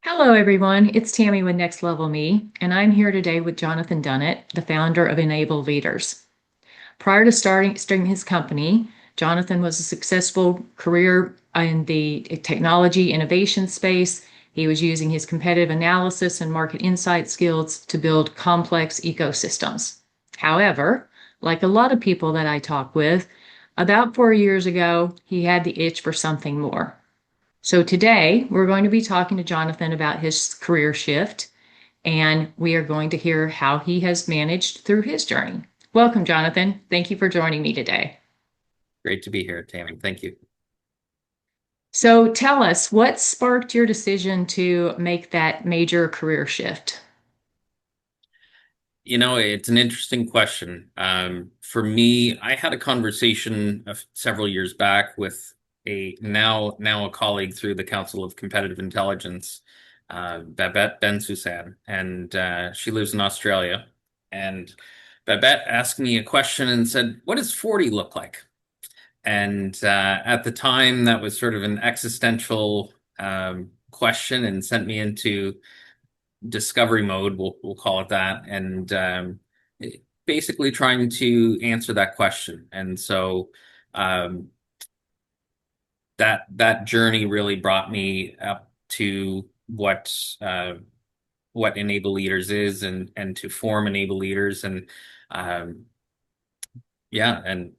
Hello, everyone. It's Tammy with Next Level Me, and I'm here today with Jonathan Dunnett, the founder of Enable Leaders. Prior to starting his company, Jonathan was a successful career in the technology innovation space. He was using his competitive analysis and market insight skills to build complex ecosystems. However, like a lot of people that I talk with, about 4 years ago, he had the itch for something more. So today we're going to be talking to Jonathan about his career shift, and we are going to hear how he has managed through his journey. Welcome, Jonathan. Thank you for joining me today. Great to be here, Tammy. Thank you. So tell us, what sparked your decision to make that major career shift? It's an interesting question. For me, I had a conversation several years back with a now a colleague through the Council of Competitive Intelligence, Babette Ben-Susan, and she lives in Australia. And Babette asked me a question and said, "What does 40 look like?" And at the time, that was sort of an existential question and sent me into discovery mode, we'll call it that, and basically trying to answer that question. And so um, that journey really brought me up to what Enable Leaders is, and to form Enable Leaders. And um, yeah, and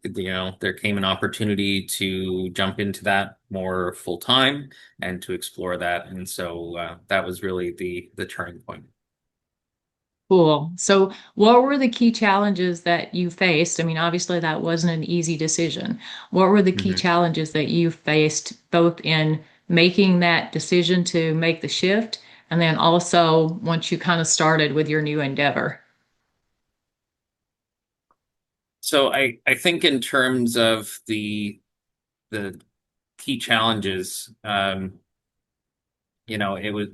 there came an opportunity to jump into that more full time and to explore that. And so that was really the turning point. Cool. So, what were the key challenges that you faced? I mean, obviously, that wasn't an easy decision. What were the key Mhm. challenges that you faced both in making that decision to make the shift and then also once you kind of started with your new endeavor? So I think in terms of the key challenges, it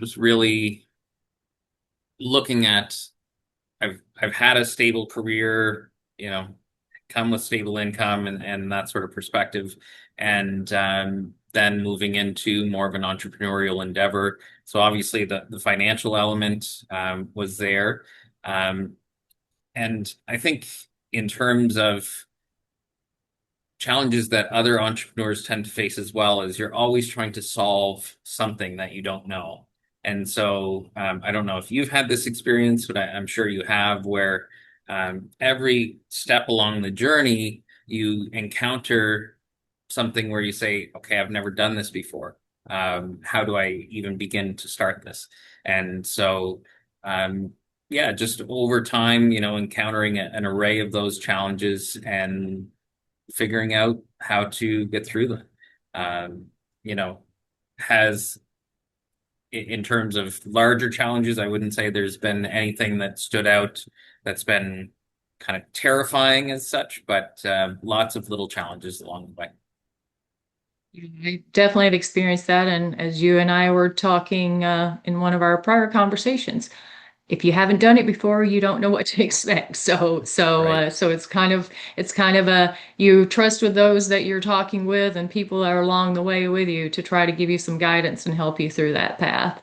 was really looking at I've had a stable career, come with stable income and that sort of perspective, and then moving into more of an entrepreneurial endeavor. So obviously the financial element was there, um, and I think in terms of challenges that other entrepreneurs tend to face as well is you're always trying to solve something that you don't know. And so I don't know if you've had this experience, but I'm sure you have, where every step along the journey, you encounter something where you say, okay, I've never done this before. How do I even begin to start this? And so, um, yeah, just over time, encountering an array of those challenges and figuring out how to get through them. Um, you know, has in terms of larger challenges, I wouldn't say there's been anything that stood out that's been kind of terrifying as such, but lots of little challenges along the way. I definitely have experienced that. And as you and I were talking in one of our prior conversations, if you haven't done it before, you don't know what to expect. Right. So it's kind of a you trust with those that you're talking with and people that are along the way with you to try to give you some guidance and help you through that path.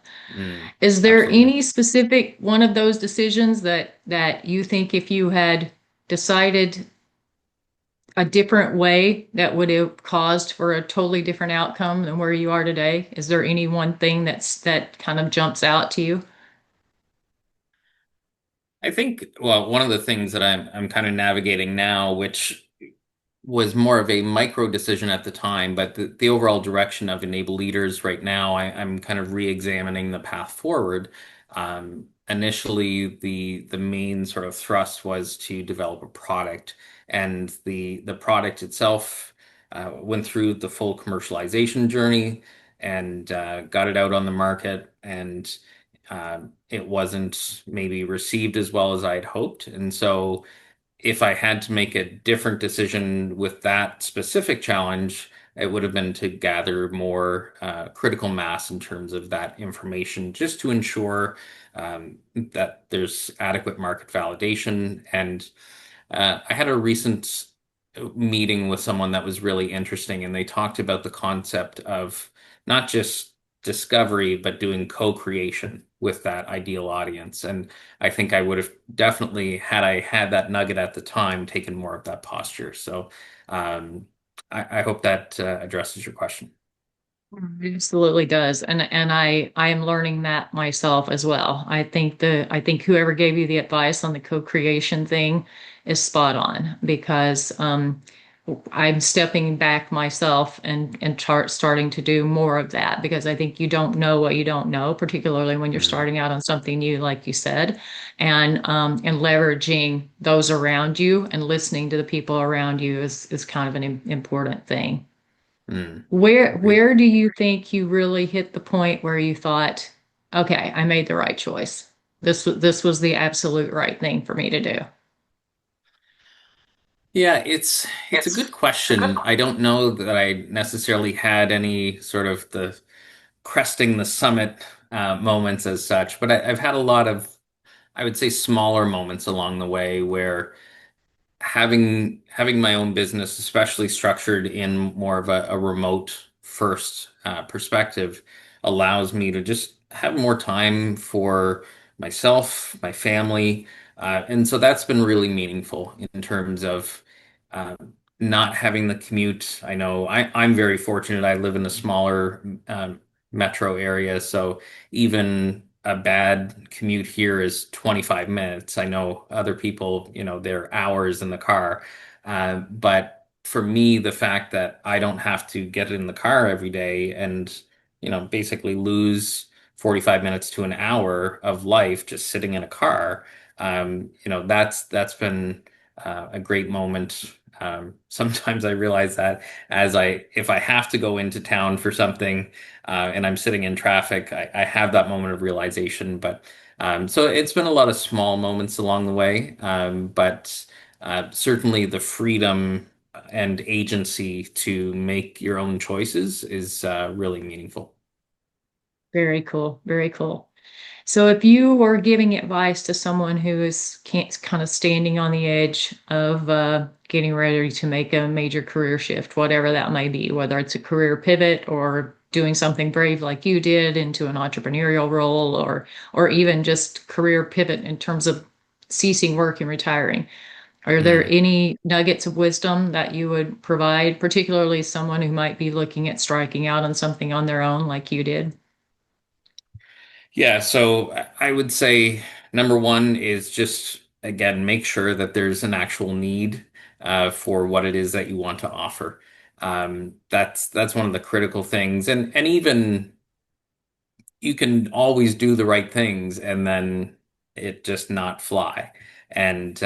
Is there Absolutely. any specific one of those decisions that you think if you had decided a different way that would have caused for a totally different outcome than where you are today? Is there any one thing that kind of jumps out to you? I think, well, one of the things that I'm kind of navigating now, which was more of a micro decision at the time, but the overall direction of Enable Leaders right now, I'm kind of re-examining the path forward. Initially, the main sort of thrust was to develop a product, and the product itself went through the full commercialization journey and got it out on the market, and it wasn't maybe received as well as I'd hoped, and so if I had to make a different decision with that specific challenge, it would have been to gather more critical mass in terms of that information, just to ensure that there's adequate market validation. And I had a recent meeting with someone that was really interesting, and they talked about the concept of not just discovery, but doing co-creation with that ideal audience. And I think I would have definitely, had I had that nugget at the time, taken more of that posture. So um, I hope that addresses your question. It absolutely does. And I am learning that myself as well. I think whoever gave you the advice on the co-creation thing is spot on because I'm stepping back myself and starting to do more of that because I think you don't know what you don't know, particularly when you're Mm, starting out on something new, like you said, and leveraging those around you and listening to the people around you is kind of an important thing. agreed. Where do you think you really hit the point where you thought, okay, I made the right choice. This was the absolute right thing for me to do. Yeah, it's a good question. I don't know that I necessarily had any sort of the cresting the summit moments as such, but I've had a lot of, I would say, smaller moments along the way where having my own business, especially structured in more of a remote first perspective, allows me to just have more time for myself, my family, and so that's been really meaningful in terms of uh, not having the commute. I know I'm very fortunate. I live in a smaller metro area, so even a bad commute here is 25 minutes. I know other people, they're hours in the car. But for me, the fact that I don't have to get in the car every day and, basically lose 45 minutes to an hour of life just sitting in a car, that's been a great moment. Sometimes I realize that if I have to go into town for something, and I'm sitting in traffic, I have that moment of realization. But so it's been a lot of small moments along the way, but certainly the freedom and agency to make your own choices is really meaningful. Very cool. Very cool. So if you were giving advice to someone who is can't, kind of standing on the edge of getting ready to make a major career shift, whatever that may be, whether it's a career pivot or doing something brave like you did into an entrepreneurial role or even just career pivot in terms of ceasing work and retiring. Are there Hmm. any nuggets of wisdom that you would provide, particularly someone who might be looking at striking out on something on their own like you did? Yeah, so I would say number one is just, again, make sure that there's an actual need for what it is that you want to offer. That's one of the critical things, and even you can always do the right things and then it just not fly. And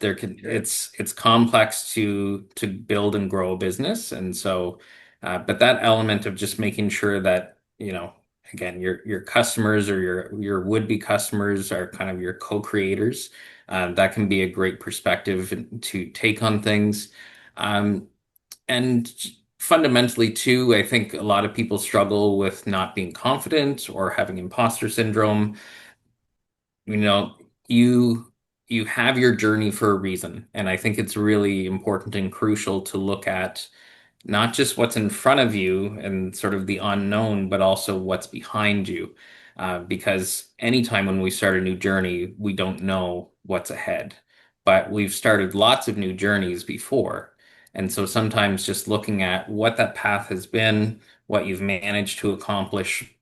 it's complex to build and grow a business, and so but that element of just making sure that again your customers or your would-be customers are kind of your co-creators, that can be a great perspective to take on things. Um, and fundamentally, too, I think a lot of people struggle with not being confident or having imposter syndrome. You know, you you have your journey for a reason, and I think it's really important and crucial to look at not just what's in front of you and sort of the unknown, but also what's behind you. Because anytime when we start a new journey, we don't know what's ahead. But we've started lots of new journeys before. And so sometimes just looking at what that path has been, what you've managed to accomplish,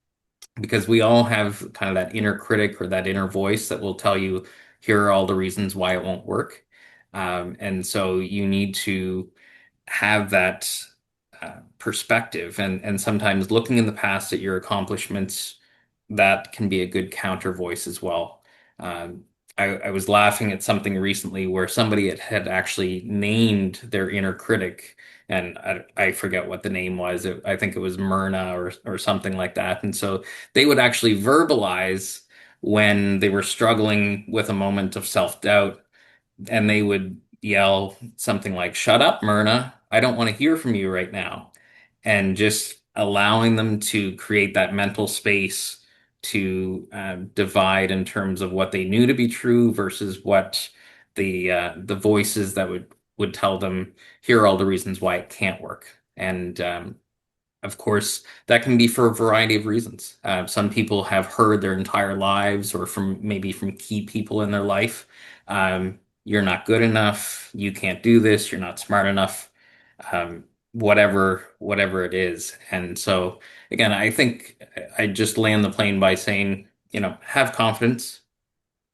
because we all have kind of that inner critic or that inner voice that will tell you, here are all the reasons why it won't work. And so you need to have that perspective, and sometimes looking in the past at your accomplishments, that can be a good counter voice as well. Um, I was laughing at something recently where somebody had actually named their inner critic, and I forget what the name was. I think it was Myrna or something like that. And so they would actually verbalize when they were struggling with a moment of self-doubt, and they would yell something like, "Shut up, Myrna. I don't want to hear from you right now." And just allowing them to create that mental space to divide in terms of what they knew to be true versus what the voices that would tell them, here are all the reasons why it can't work. And Of course, that can be for a variety of reasons. Some people have heard their entire lives, or from maybe from key people in their life, you're not good enough, you can't do this, you're not smart enough, whatever it is. And so, again, I think I just land the plane by saying, have confidence.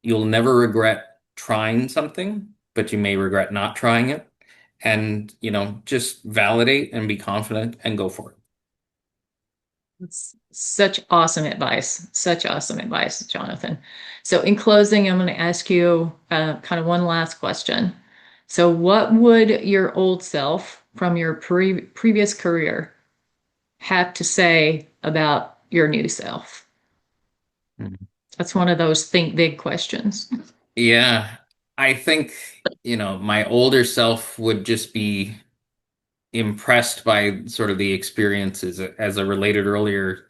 You'll never regret trying something, but you may regret not trying it. And, just validate and be confident and go for it. It's such awesome advice. Such awesome advice, Jonathan. So, in closing, I'm going to ask you kind of one last question. So, what would your old self from your previous career have to say about your new self? Mhm. That's one of those think big questions. Yeah, I think, my older self would just be impressed by sort of the experiences, as I related earlier,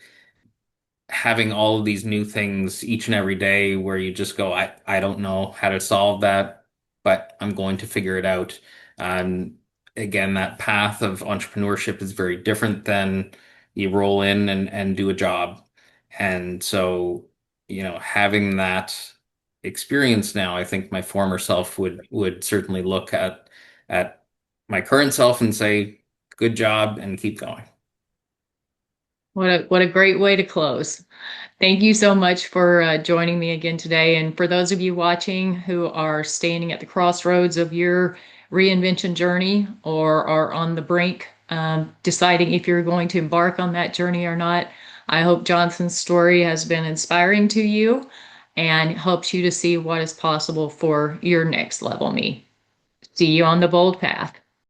having all of these new things each and every day where you just go, I don't know how to solve that, but I'm going to figure it out. Um, Again, that path of entrepreneurship is very different than you roll in and do a job. And so, having that experience now, I think my former self would certainly look at my current self and say, good job and keep going. What a great way to close. Thank you so much for joining me again today. And for those of you watching who are standing at the crossroads of your reinvention journey or are on the brink, deciding if you're going to embark on that journey or not, I hope Johnson's story has been inspiring to you and helps you to see what is possible for your next level me. See you on the bold path.